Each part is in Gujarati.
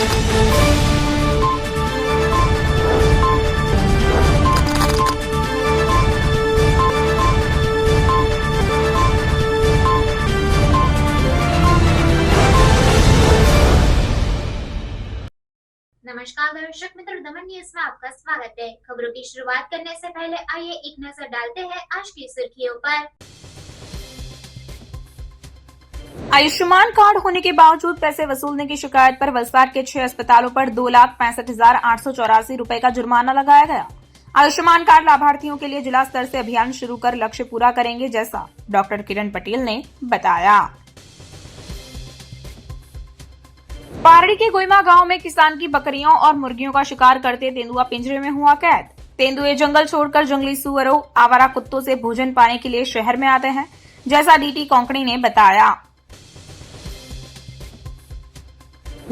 नमस्कार दर्शक मित्रों, दमन न्यूज में आपका स्वागत है। खबरों की शुरुआत करने से पहले आइए एक नजर डालते हैं आज की सुर्खियों पर। आयुष्मान कार्ड होने के बावजूद पैसे वसूलने की शिकायत पर वलसाड के 6 अस्पतालों पर 2,65,884 रुपए का जुर्माना लगाया गया। आयुष्मान कार्ड लाभार्थियों के लिए जिला स्तर से अभियान शुरू कर लक्ष्य पूरा करेंगे, जैसा डॉक्टर किरण पटेल ने बताया। पारड़ी के गोइमा गांव में किसान की बकरियों और मुर्गियों का शिकार करते तेंदुआ पिंजरे में हुआ कैद। तेंदुए जंगल छोड़कर जंगली सुअरों, आवारा कुत्तों से भोजन पाने के लिए शहर में आते हैं, जैसा डीटी कोंकणी ने बताया।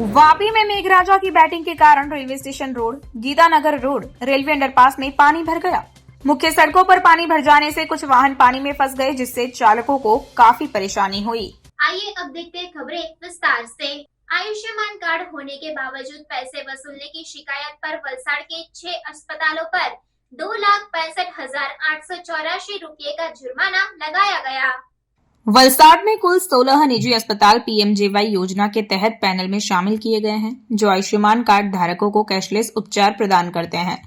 वापी में मेघराजा की बैटिंग के कारण railway station road, Geetanagar road, railway underpass में पानी भर गया। मुख्य सड़कों पर पानी भर जाने से कुछ वाहन पानी में फंस गए, जिससे चालकों को काफी परेशानी हुई। आइए अब देखते हैं खबरें विस्तार से। आयुष्मान कार्ड होने के बावजूद पैसे वसूलने की शिकायत पर वलसाड के 6 अस्पतालों पर 2,65,884 रुपये का जुर्माना लगाया गया। वलसाड में कुल 16 निजी अस्पताल पीएमजेवाई योजना के तहत पैनल में शामिल किए गए हैं, जो आयुष्मान कार्ड धारकों को कैशलेस उपचार प्रदान करते हैं।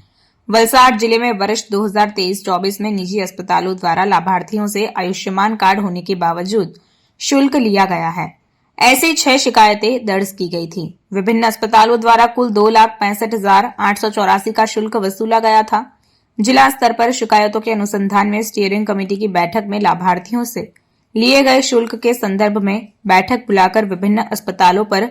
वलसाड जिले में वर्ष 2023-24 में निजी अस्पतालों द्वारा लाभार्थियों से आयुष्मान कार्ड होने के बावजूद शुल्क लिया गया है। ऐसी 6 शिकायतें दर्ज की गई थी। विभिन्न अस्पतालों द्वारा कुल 2,65,884 का शुल्क वसूला गया था। जिला स्तर पर शिकायतों के अनुसंधान में स्टीयरिंग कमेटी की बैठक में लाभार्थियों से लिए गए शुल्क के संदर्भ में बैठक बुलाकर विभिन्न अस्पतालों पर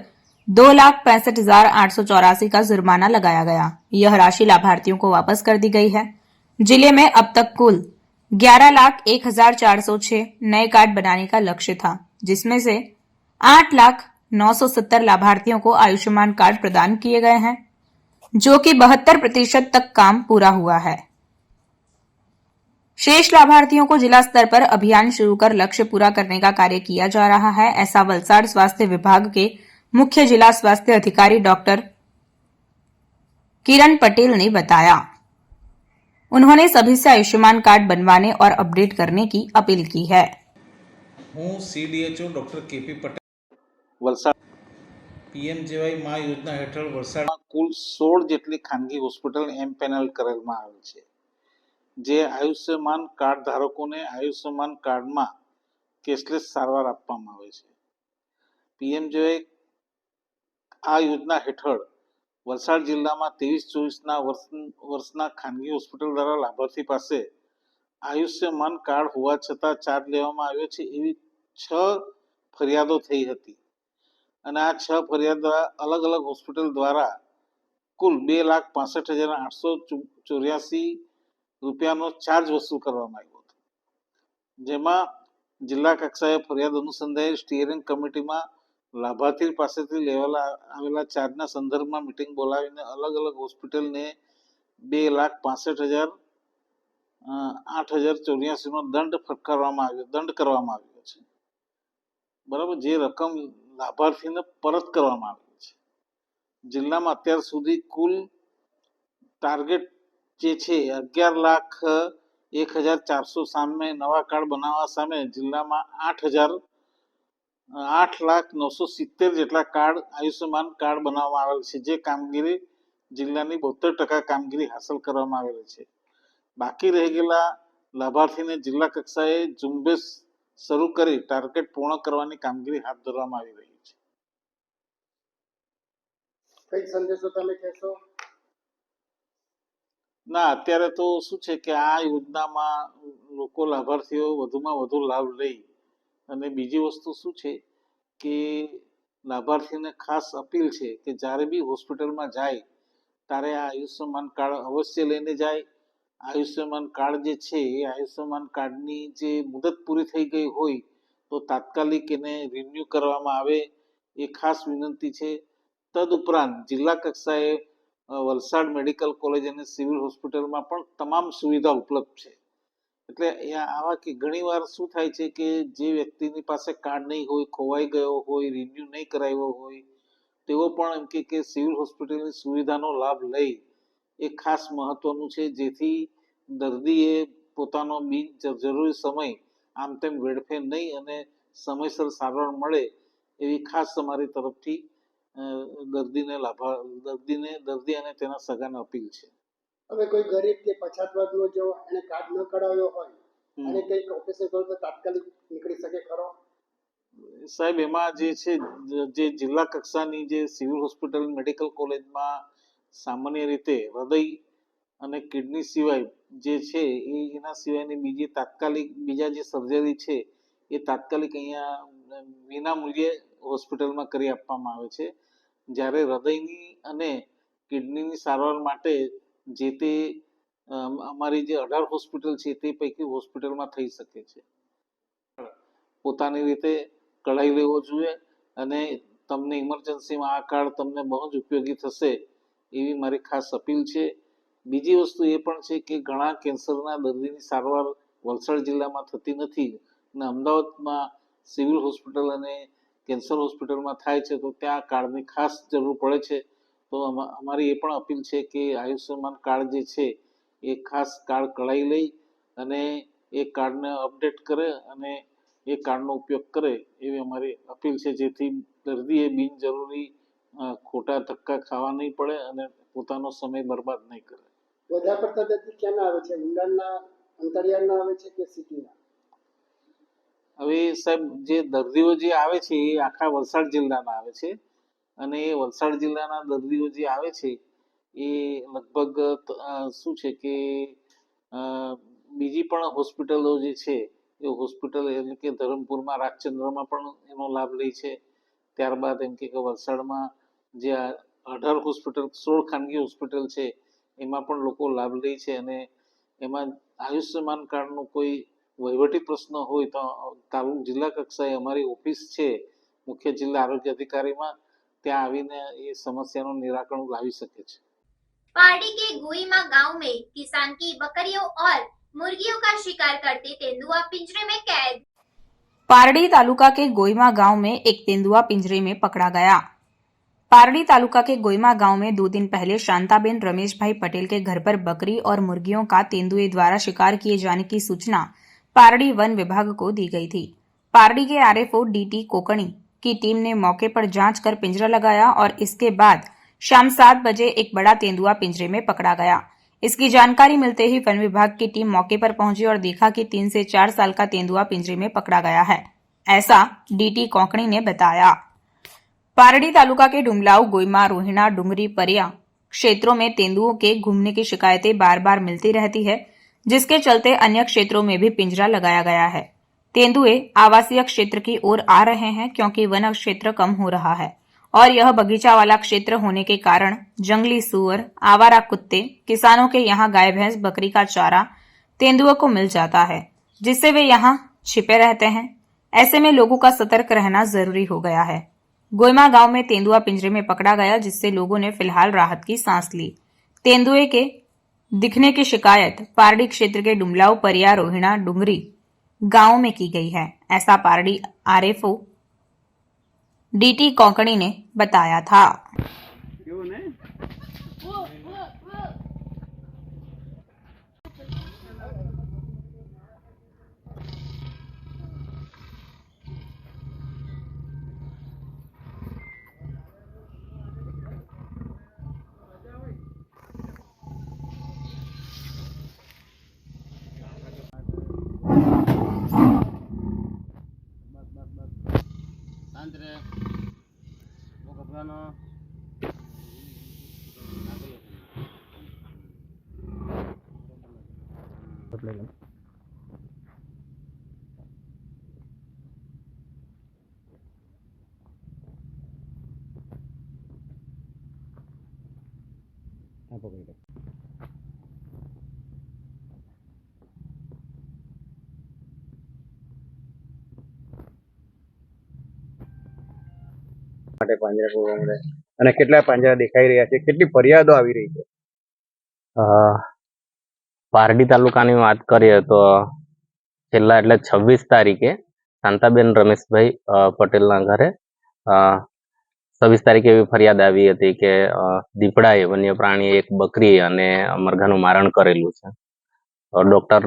2,65,884 का जुर्माना लगाया गया। यह राशि लाभार्थियों को वापस कर दी गई है। जिले में अब तक कुल 11,01,406 नए कार्ड बनाने का लक्ष्य था, जिसमें से 8,09,70 लाभार्थियों को आयुष्मान कार्ड प्रदान किए गए हैं, जो कि 72% तक काम पूरा हुआ है। शेष लाभार्थियों को जिला स्तर पर अभियान शुरू कर लक्ष्य पूरा करने का कार्य किया जा रहा है, ऐसा वलसाड स्वास्थ्य विभाग के मुख्य जिला स्वास्थ्य अधिकारी डॉक्टर किरण पटेल ने बताया। उन्होंने सभी से आयुष्मान कार्ड बनवाने और अपडेट करने की अपील की है। हूँ CDHO doctor KP Patel Valsad PMJY મા યોજના હેઠળ વલસાડ કુલ 16 જેટલી ખાનગી હોસ્પિટલ એમ પેનલ કરેલમાં આવેલ છે, જે આયુષ્યમાન કાર્ડ ધારકોને આયુષ્યમાન કાર્ડમાં કેશલેસ સારવાર આપવામાં આવે છે। PMJY આ યોજના હેઠળ વલસાડ જિલ્લામાં 23-24ના વર્ષના ખાનગી હોસ્પિટલ દ્વારા લાભાર્થી પાસે આયુષ્યમાન કાર્ડ હોવા છતાં ચાર્જ લેવામાં આવ્યો છે એવી 6 ફરિયાદો થઈ હતી અને આ 6 ફરિયાદ અલગ અલગ હોસ્પિટલ દ્વારા કુલ 2,65,884 રૂપિયાનો ચાર્જ વસૂલ કરવામાં આવ્યો હતો, જેમાં જિલ્લા કક્ષાએ ફરિયાદ અનુસંધાને સ્ટીયરિંગ કમિટીમાં લાભાર્થી પાસેથી આવેલા ચાર્જના સંદર્ભમાં મીટિંગ બોલાવીને અલગ અલગ હોસ્પિટલને 2,65,884નો દંડ કરવામાં આવ્યો છે। બરાબર, જે રકમ લાભાર્થીને પરત કરવામાં આવી છે। જિલ્લામાં અત્યાર સુધી કુલ ટાર્ગેટ જે છે 11,01,400 સામે નવા કાર્ડ બનાવવા સામે જિલ્લામાં 8,09,70 જેટલા કાર્ડ આયુષ્યમાન કાર્ડ બનાવવામાં આવેલ છે, જે કામગીરી જિલ્લાની 72% કામગીરી હાંસલ કરવામાં આવેલી છે। બાકી રહી ગયેલા લાભાર્થીને જિલ્લા કક્ષાએ ઝુંબેશ શરૂ કરી ટાર્ગેટ પૂર્ણ કરવાની કામગીરી હાથ ધરવામાં આવી રહી છે। કઈ સંદેશો તમે કહેશો? ના, અત્યારે તો શું છે કે આ યોજનામાં લોકો લાભાર્થીઓ વધુમાં વધુ લાભ લઈ અને બીજી વસ્તુ શું છે કે લાભાર્થીને ખાસ અપીલ છે કે જ્યારે બી હોસ્પિટલમાં જાય ત્યારે આ આયુષ્યમાન કાર્ડ અવશ્ય લઈને જાય। આયુષ્યમાન કાર્ડ જે છે એ આયુષ્યમાન કાર્ડની જે મુદત પૂરી થઈ ગઈ હોય તો તાત્કાલિક એને રિન્યુ કરવામાં આવે, એ ખાસ વિનંતી છે। તદુપરાંત જિલ્લા કક્ષાએ વલસાડ મેડિકલ કોલેજ અને સિવિલ હોસ્પિટલમાં પણ તમામ સુવિધા ઉપલબ્ધ છે। એટલે આવા કે ઘણીવાર શું થાય છે કે જે વ્યક્તિની પાસે કાર્ડ નહીં હોય, ખોવાઈ ગયો હોય, રિન્યુ નહીં કરાવ્યો હોય, તેઓ પણ એમ કે સિવિલ હોસ્પિટલની સુવિધાનો લાભ લઈ એ ખાસ મહત્વનું છે, જેથી દર્દીએ પોતાનો જરૂરી સમય આમ તેમ વેડફે નહીં અને સમયસર સારવાર મળે એવી ખાસ અમારી તરફથી દર્દી અને તેના સગાને અપીલ છે. હવે કોઈ ગરીબ કે પછાત વર્ગનો જો એને કાર્ડ ન કઢાવ્યો હોય અને કંઈક ઓપરેશન કરો તો તાત્કાલિક નીકળી શકે ખરો? સાહેબ, એમાં જે છે, જે જિલ્લા કક્ષાની જે સિવિલ હોસ્પિટલ મેડિકલ કોલેજમાં સામાન્ય રીતે હૃદય અને કિડની સિવાય જે છે એના સિવાયની બીજા જે સર્જરી છે એ તાત્કાલિક અહીંયા વિના મૂલ્યે હોસ્પિટલમાં કરી આપવામાં આવે છે. જ્યારે હૃદયની અને કિડનીની સારવાર માટે જે તે અમારી જે 18 હોસ્પિટલ છે તે પૈકી હોસ્પિટલમાં થઈ શકે છે. પોતાની રીતે કઢાઈ લેવો જોઈએ અને તમને ઇમરજન્સીમાં આ કાર્ડ તમને બહુ જ ઉપયોગી થશે એવી મારી ખાસ અપીલ છે. બીજી વસ્તુ એ પણ છે કે ઘણા કેન્સરના દર્દીની સારવાર વલસાડ જિલ્લામાં થતી નથી અને અમદાવાદમાં સિવિલ હોસ્પિટલ અને કેન્સર હોસ્પિટલમાં થાય છે, તો ત્યાં કાર્ડની ખાસ જરૂર પડે છે. તો અમારી એ પણ અપીલ છે કે આયુષ્યમાન કાર્ડ જે છે એ ખાસ કાર્ડ કઢાઈ લઈ અને એ કાર્ડને અપડેટ કરે અને એ કાર્ડનો ઉપયોગ કરે એવી અમારી અપીલ છે, જેથી દર્દીએ બિનજરૂરી ખોટા ધક્કા ખાવા નહીં પડે અને પોતાનો સમય બરબાદ નહીં કરે. વધારે પડતા દર્દી ક્યાંના આવે છે? ઊંડાણના, અંતરિયાળના આવે છે કે સિટીના? હવે સાહેબ, જે દર્દીઓ જે આવે છે એ આખા વલસાડ જિલ્લાના આવે છે અને એ વલસાડ જિલ્લાના દર્દીઓ જે આવે છે એ લગભગ શું છે કે બીજી પણ હોસ્પિટલો જે છે એ હોસ્પિટલ એટલે કે ધરમપુરમાં રાજચંદ્રમાં પણ એનો લાભ લે છે. ત્યારબાદ એમ કે વલસાડમાં જે 18 હોસ્પિટલ 16 ખાનગી હોસ્પિટલ છે એમાં પણ લોકો લાભ લે છે અને એમાં આયુષ્યમાન કાર્ડનો કોઈ વહીવટી પ્રશ્ન હોય તો જિલ્લા કક્ષાએ અમારી ઓફિસ છે મુખ્ય જિલ્લા આરોગ્ય અધિકારીમાં, ત્યાં આવીને એ સમસ્યાનું નિરાકરણ લાવી શકે છે. पारडी के गुईमा गांव में किसान की बकरियों और मुर्गियों का शिकार करते तेंदुआ पिंजरे में कैद। पारडी तालुका के गोइमा गांव में एक तेंदुआ पिंजरे में पकड़ा गया। पारडी तालुका के गोइमा गांव में 2 दिन पहले शांताबेन रमेश भाई पटेल के घर पर बकरी और मुर्गियों का तेंदुए द्वारा शिकार किए जाने की सूचना पारडी वन विभाग को दी गई थी। पारडी के आरएफओ डीटी कोकणी की टीम ने मौके पर जांच कर पिंजरा लगाया और इसके बाद शाम 7 बजे एक बड़ा तेंदुआ पिंजरे में पकड़ा गया। इसकी जानकारी मिलते ही वन विभाग की टीम मौके पर पहुंची और देखा कि 3 से 4 साल का तेंदुआ पिंजरे में पकड़ा गया है, ऐसा डीटी कोंकणी ने बताया। पारडी तालुका के डुमलाऊ, गोइमा, रोहिणा, डुंगरी, परिया क्षेत्रों में तेंदुओं के घूमने की शिकायतें बार बार मिलती रहती है, जिसके चलते अन्य क्षेत्रों में भी पिंजरा लगाया गया है। तेंदुए आवासीय क्षेत्र की ओर आ रहे हैं क्योंकि वन क्षेत्र कम हो रहा है और यह बगीचा वाला क्षेत्र होने के कारण जंगली सूअर, आवारा कुत्ते, किसानों के यहाँ गाय भैंस बकरी का चारा तेंदुओं को मिल जाता है, जिससे वे यहाँ छिपे रहते हैं। ऐसे में लोगों का सतर्क रहना जरूरी हो गया है। गोइमा गांव में तेंदुआ पिंजरे में पकड़ा गया, जिससे लोगों ने फिलहाल राहत की सांस ली। तेंदुए के दिखने की शिकायत पारडी क्षेत्र के डुमलाऊ, परिया, रोहिणा, डुंगरी गांव में की गई है, ऐसा पारडी आरएफओ डीटी कोंकणी ने बताया था। शांत रहे, वो घबराना। માટે પાંજરા પૂરવા મળે અને કેટલા પાંજરા દેખાઈ રહ્યા છે, કેટલી ફરિયાદો આવી રહી છે? પારડી તાલુકાની વાત કરીએ તો છેલ્લા એટલે 26 તારીખે શાંતાબેન રમેશભાઈ પટેલના ઘરે 26 તારીખે એવી ફરિયાદ આવી હતી કે દીપડાએ વન્ય પ્રાણીએ એક બકરી અને મરઘાનું મારણ કરેલું છે. ડોક્ટર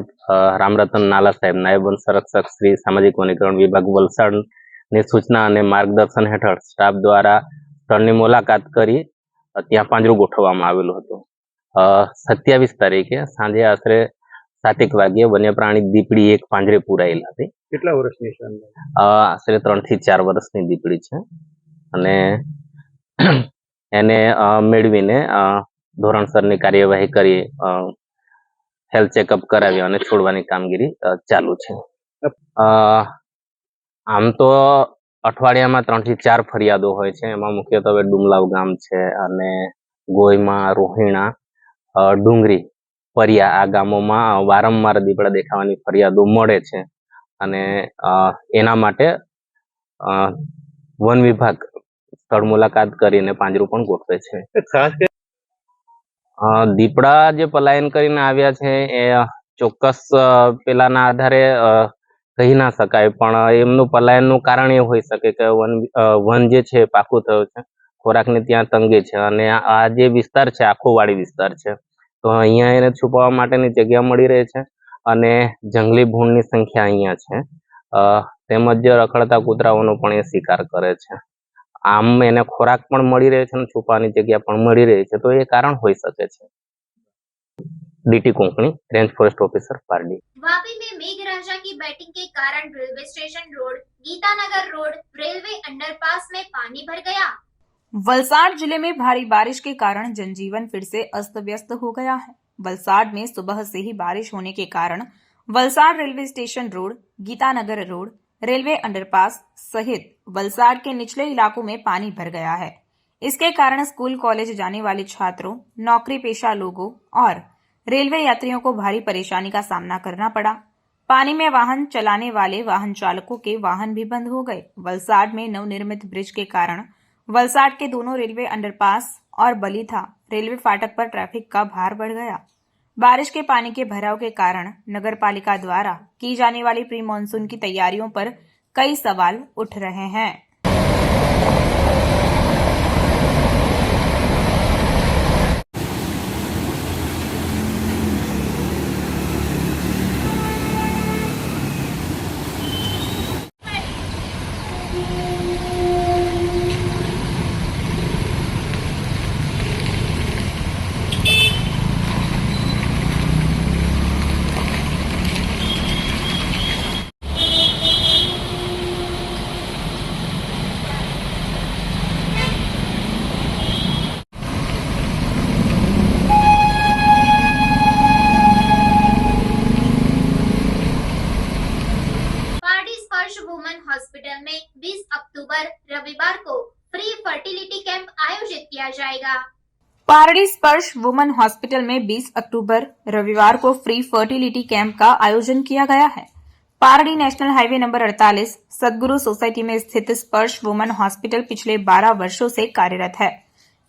રામરતન નાલા સાહેબ, નાયબ વન સંરક્ષક શ્રી સામાજિક વનીકરણ વિભાગ વલસાડની સૂચના અને માર્ગદર્શન હેઠળ સ્ટાફ દ્વારા સ્થળની મુલાકાત કરી ત્યાં પાંજરું ગોઠવવામાં આવેલું હતું. 27 તારીખે સાંજે આશરે 7 વાગ્યે વન્ય પ્રાણી દીપડી એક પાંજરે પુરાયેલ હતી. કેટલા વર્ષની છે અંદર? આશરે 3 થી 4 વર્ષની દીપડી છે અને એને મેળવીને ધોરણસરની કાર્યવાહી કરી હેલ્થ ચેકઅપ કરાવી અને છોડવાની કામગીરી ચાલુ છે. આમ તો અઠવાડિયામાં 3 થી 4 ફરિયાદો હોય છે. એમાં મુખ્યત્વે ડુમલાવ ગામ છે અને ગોયમાં, રોહિણા, ડુંગરી, પરિયા આ ગામોમાં વારંવાર દીપડા દેખાવાની ફરિયાદો મળે છે અને એના માટે વન વિભાગ સ્થળ મુલાકાત કરીને પાંજરું પણ ગોઠવે છે. ખાસ દીપડા જે પલાયન કરીને આવ્યા છે એ ચોક્કસ પેલાના આધારે કહી ના શકાય, પણ એમનું પલાયનનું કારણ એ હોઈ શકે કે વન જે છે પાકું થયું છે, ખોરાકની ત્યાં તંગી છે અને આ જે વિસ્તાર છે આખોવાડી વિસ્તાર છે, તો અહીંયા એને છુપાવવા માટેની જગ્યા મળી રહે છે અને જંગલી ભૂંડની સંખ્યા અહીંયા છે. તેમજ રખડતા કૂતરાઓનો પણ એ શિકાર કરે છે. આમ એને ખોરાક પણ મળી રહે છે અને છુપાવાની જગ્યા પણ મળી રહી છે, તો એ કારણ હોઈ શકે છે. DT Konkani, range forest officer Pardi. Vapi में मेघराजा की बैटिंग के कारण railway station road, Geetanagar road, railway underpass में पानी भर गया। वलसाड़ जिले में भारी बारिश के कारण जनजीवन फिर से अस्त व्यस्त हो गया है। वलसाड़ में सुबह से ही बारिश होने के कारण Valsad railway station road, Geetanagar road, railway underpass सहित वलसाड़ के निचले इलाकों में पानी भर गया है। इसके कारण स्कूल कॉलेज जाने वाले छात्रों, नौकरी पेशा लोगों और रेलवे यात्रियों को भारी परेशानी का सामना करना पड़ा। पानी में वाहन चलाने वाले वाहन चालकों के वाहन भी बंद हो गए। वलसाड़ में नवनिर्मित ब्रिज के कारण वलसाड़ के दोनों रेलवे अंडरपास और बलीथा रेलवे फाटक पर ट्रैफिक का भार बढ़ गया। बारिश के पानी के भराव के कारण नगरपालिका द्वारा की जाने वाली प्री मानसून की तैयारियों पर कई सवाल उठ रहे हैं। हॉस्पिटल में 20 अक्टूबर रविवार को फ्री फर्टिलिटी कैंप आयोजित किया जाएगा। पारडी स्पर्श वुमन हॉस्पिटल में 20 अक्टूबर रविवार को फ्री फर्टिलिटी कैंप का आयोजन किया गया है। पारडी नेशनल हाईवे नंबर 48 सदगुरु सोसाइटी में स्थित स्पर्श वुमन हॉस्पिटल पिछले 12 वर्षों से कार्यरत है।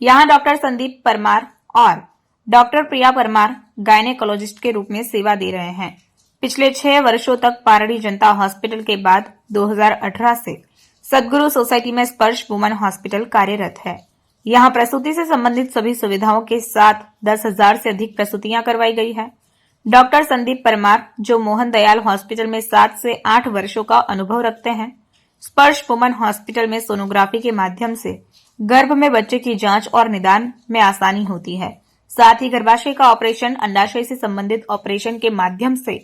यहाँ डॉक्टर संदीप परमार और डॉक्टर प्रिया परमार गायनेकोलॉजिस्ट के रूप में सेवा दे रहे हैं। पिछले 6 वर्षों तक पारडी जनता हॉस्पिटल के बाद 2018 से सदगुरु सोसाइटी में स्पर्श वुमन हॉस्पिटल कार्यरत है। यहाँ प्रसूति से संबंधित सभी सुविधाओं के साथ 10,000 से अधिक प्रसूतियां करवाई गई है। डॉक्टर संदीप परमार, जो मोहन दयाल हॉस्पिटल में 7 से 8 वर्षों का अनुभव रखते हैं, स्पर्श वुमन हॉस्पिटल में सोनोग्राफी के माध्यम से गर्भ में बच्चे की जांच और निदान में आसानी होती है। साथ ही गर्भाशय का ऑपरेशन, अंडाशय से संबंधित ऑपरेशन के माध्यम से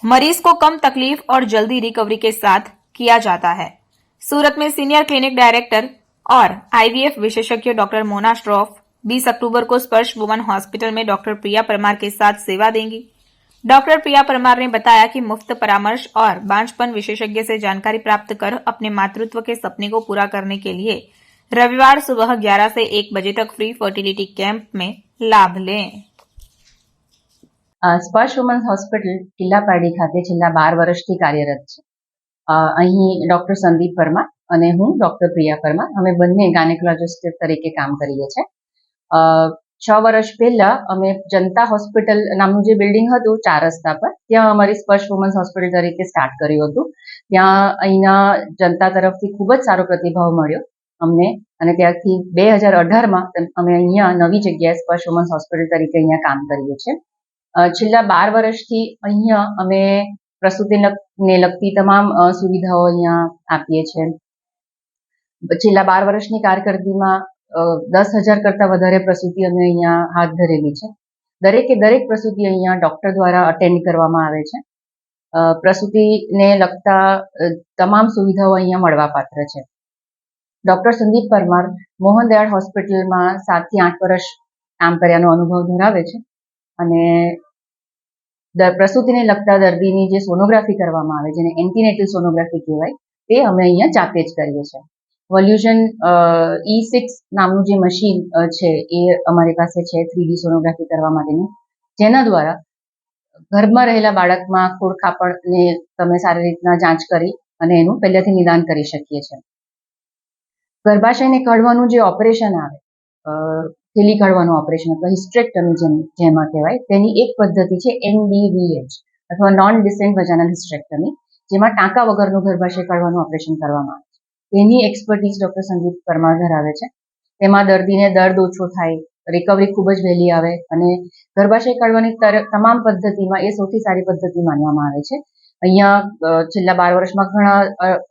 मरीज को कम तकलीफ और जल्दी रिकवरी के साथ किया जाता है। सूरत में सीनियर क्लिनिक डायरेक्टर और आईवीएफ विशेषज्ञ डॉक्टर मोना श्रॉफ 20 अक्टूबर को स्पर्श वुमन हॉस्पिटल में डॉक्टर प्रिया परमार के साथ सेवा देंगी। डॉक्टर प्रिया परमार ने बताया कि मुफ्त परामर्श और बांझपन विशेषज्ञ से जानकारी प्राप्त कर अपने मातृत्व के सपने को पूरा करने के लिए रविवार सुबह 11 से 1 बजे तक फ्री फर्टिलिटी कैंप में लाभ लें। સ્પર્શ વુમન્સ હોસ્પિટલ કિલ્લા પારડી ખાતે છેલ્લા 12 વર્ષથી કાર્યરત છે. અહીં ડૉક્ટર સંદીપ પરમાર અને હું ડૉક્ટર પ્રિયા પરમાર અમે બંને ગાયનેકોલોજિસ્ટ તરીકે કામ કરીએ છીએ. 6 વર્ષ પહેલા અમે જનતા હોસ્પિટલ નામનું જે બિલ્ડિંગ હતું 4 રસ્તા પર, ત્યાં અમારી સ્પર્શ વુમન્સ હોસ્પિટલ તરીકે સ્ટાર્ટ કર્યું હતું. ત્યાં અહીંના જનતા તરફથી ખૂબ જ સારો પ્રતિભાવ મળ્યો અમને, અને ત્યારથી 2018માં અમે અહીંયા નવી જગ્યાએ સ્પર્શ વુમન્સ હોસ્પિટલ તરીકે અહીંયા કામ કરીએ છીએ. છેલ્લા 12 વર્ષથી અહીંયા અમે પ્રસૂતિને લગતી તમામ સુવિધાઓ અહીંયા આપીએ છીએ. છેલ્લા 12 વર્ષની કારકિર્દીમાં 10,000 કરતાં વધારે પ્રસૂતિ અમે અહીંયા હાથ ધરેલી છે. દરેક પ્રસૂતિ અહીંયા ડૉક્ટર દ્વારા અટેન્ડ કરવામાં આવે છે. પ્રસૂતિને લગતા તમામ સુવિધાઓ અહીંયા મળવાપાત્ર છે. ડૉક્ટર સંદીપ પરમાર મોહન દયાળ હોસ્પિટલમાં 7 થી 8 વર્ષ કામ કર્યાનો અનુભવ ધરાવે છે, અને પ્રસૂતિને લગતા દર્દીની જે સોનોગ્રાફી કરવામાં આવે, જેને એન્ટીનેટલ સોનોગ્રાફી કહેવાય, તે અમે અહીંયા જાતે જ કરીએ છીએ. વોલ્યુશન E6 નામનું જે મશીન છે એ અમારી પાસે છે 3D સોનોગ્રાફી કરવા માટેનું, જેના દ્વારા ગર્ભમાં રહેલા બાળકમાં ખોડખાપણને તમે સારી રીતના જાંચ કરી અને એનું પહેલેથી નિદાન કરી શકીએ છીએ. ગર્ભાશયને કાઢવાનું જે ઓપરેશન આવે, થેલી કાઢવાનું ઓપરેશન અથવા હિસ્ટ્રેક્ટમી જેમાં કહેવાય, તેની એક પદ્ધતિ છે NDVH અથવા નોન ડિસેન્ટ વેજાઇનલ હિસ્ટ્રેક્ટમી, જેમાં ટાંકા વગરનું ગર્ભાશય કાઢવાનું ઓપરેશન કરવામાં આવે છે. તેની એક્સપર્ટીઝ ડૉક્ટર સંદીપ પરમાર ધરાવે છે. તેમાં દર્દીને દર્દ ઓછો થાય, રિકવરી ખૂબ જ વહેલી આવે, અને ગર્ભાશય કાઢવાની તમામ પદ્ધતિમાં એ સૌથી સારી પદ્ધતિ માનવામાં આવે છે. અહીંયા છેલ્લા 12 વર્ષમાં ઘણા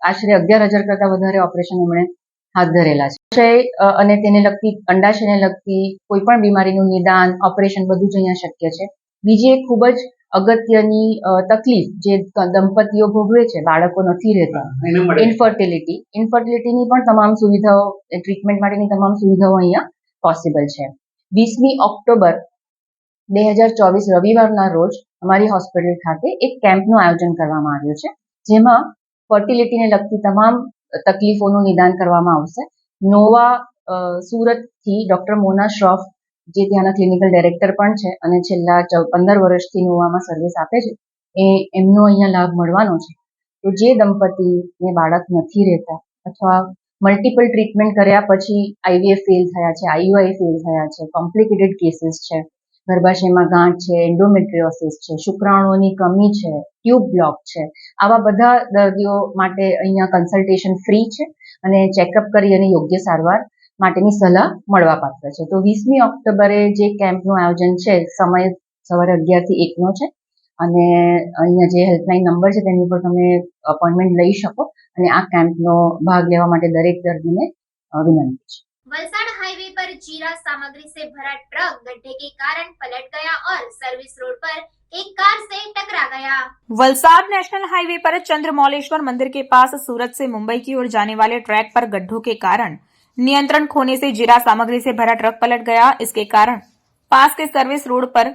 આશરે 11,000 કરતાં વધારે ઓપરેશન એમણે હાથ ધરેલા છે. અને તેને લગતી અંડાશયને લગતી કોઈ પણ બીમારીનું નિદાન, ઓપરેશન બધું જ અહીંયા શક્ય છે. બીજી એક ખૂબ જ અગત્યની તકલીફ જે દંપતીઓ ભોગવે છે, બાળકો નથી રહેતા, ઇન્ફર્ટિલિટીની પણ તમામ સુવિધાઓ, ટ્રીટમેન્ટ માટેની તમામ સુવિધાઓ અહીંયા પોસિબલ છે. 20મી ઓક્ટોબર 2024 રવિવારના રોજ અમારી હોસ્પિટલ ખાતે એક કેમ્પનું આયોજન કરવામાં આવ્યું છે, જેમાં ફર્ટિલિટીને લગતી તમામ તકલીફોનું નિદાન કરવામાં આવશે. નોવા સુરતથી ડૉક્ટર મોના શ્રોફ, જે ત્યાંના ક્લિનિકલ ડાયરેક્ટર પણ છે અને છેલ્લા 15 વર્ષથી નોવામાં સર્વિસ આપે છે, એમનો અહીંયા લાભ મળવાનો છે. તો જે દંપતીને બાળક નથી રહેતા અથવા મલ્ટિપલ ટ્રીટમેન્ટ કર્યા પછી IVF ફેલ થયા છે, IUI ફેલ થયા છે, કોમ્પ્લિકેટેડ કેસીસ છે, ગર્ભાશયમાં ગાંઠ છે, એન્ડોમેટ્રિયોસિસ છે, શુક્રાણુઓની કમી છે, ટ્યુબ બ્લોક છે, આવા બધા દર્દીઓ માટે અહીંયા કન્સલ્ટેશન ફ્રી છે અને ચેકઅપ કરી અને યોગ્ય સારવાર માટેની સલાહ મળવાપાત્ર છે. તો 20મી ઓક્ટોબરે જે કેમ્પનું આયોજન છે, સમય સવારે 11 થી 1નો છે, અને અહીંયા જે હેલ્પલાઇન નંબર છે તેની પર તમે અપોઇન્ટમેન્ટ લઈ શકો અને આ કેમ્પનો ભાગ લેવા માટે દરેક દર્દીને વિનંતી છે. वलसाड हाईवे पर जीरा सामग्री से भरा ट्रक गड्ढे के कारण पलट गया और सर्विस रोड पर एक कार से टकरा गया. वलसाड नेशनल हाईवे पर चंद्रमौलेश्वर मंदिर के पास सूरत से मुंबई की ओर जाने वाले ट्रैक पर गड्ढों के कारण नियंत्रण खोने से जीरा सामग्री से भरा ट्रक पलट गया. इसके कारण पास के सर्विस रोड पर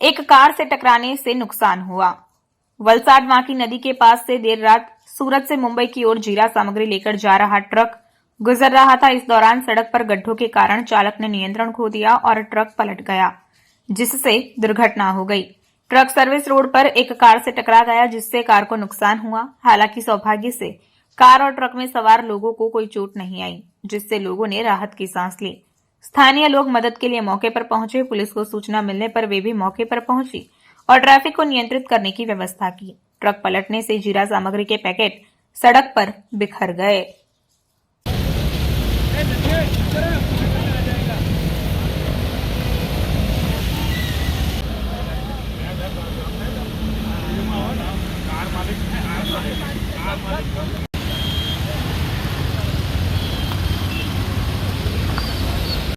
एक कार से टकराने से नुकसान हुआ. वलसाड वाकी नदी के पास से देर रात सूरत से मुंबई की ओर जीरा सामग्री लेकर जा रहा ट्रक गुजर रहा था. इस दौरान सड़क पर गड्ढों के कारण चालक ने नियंत्रण खो दिया और ट्रक पलट गया, जिससे दुर्घटना हो गई. ट्रक सर्विस रोड पर एक कार से टकरा गया, जिससे कार को नुकसान हुआ. हालांकि सौभाग्य से कार और ट्रक में सवार लोगों को कोई चोट नहीं आई, जिससे लोगों ने राहत की सांस ली. स्थानीय लोग मदद के लिए मौके पर पहुंचे. पुलिस को सूचना मिलने पर वे भी मौके पर पहुंची और ट्रैफिक को नियंत्रित करने की व्यवस्था की. ट्रक पलटने से जीरा सामग्री के पैकेट सड़क पर बिखर गए.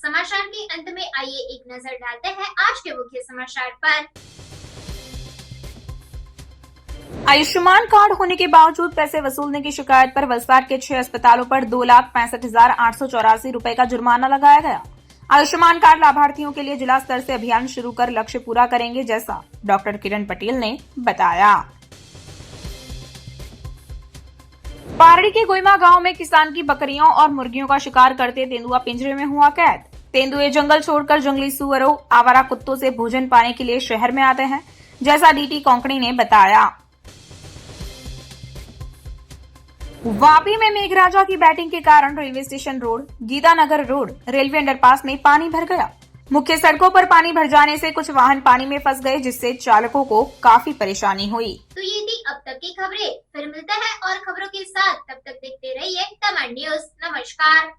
समाचार के अंत में आइए एक नजर डालते हैं आज के मुख्य समाचार पर. आयुष्मान कार्ड होने के बावजूद पैसे वसूलने की शिकायत पर वलसाड के 6 अस्पतालों पर 2,65,884 रुपए का जुर्माना लगाया गया. आयुष्मान कार्ड लाभार्थियों के लिए जिला स्तर से अभियान शुरू कर लक्ष्य पूरा करेंगे, जैसा डॉक्टर किरण पटेल ने बताया. पारड़ी के गोइमा गांव में किसान की बकरियों और मुर्गियों का शिकार करते तेंदुआ पिंजरे में हुआ कैद. तेंदुए जंगल छोड़कर जंगली सुअरों, आवारा कुत्तों से भोजन पाने के लिए शहर में आते हैं, जैसा डीटी कोंकणी ने बताया. वापी में मेघराजा की बैटिंग के कारण railway station road, Geetanagar road, railway underpass में पानी भर गया. मुख्य सड़कों पर पानी भर जाने से कुछ वाहन पानी में फंस गए, जिससे चालकों को काफी परेशानी हुई। तो ये थी अब तक की खबरें। फिर मिलते हैं और खबरों के साथ। तब तक देखते रहिए तमन न्यूज। नमस्कार।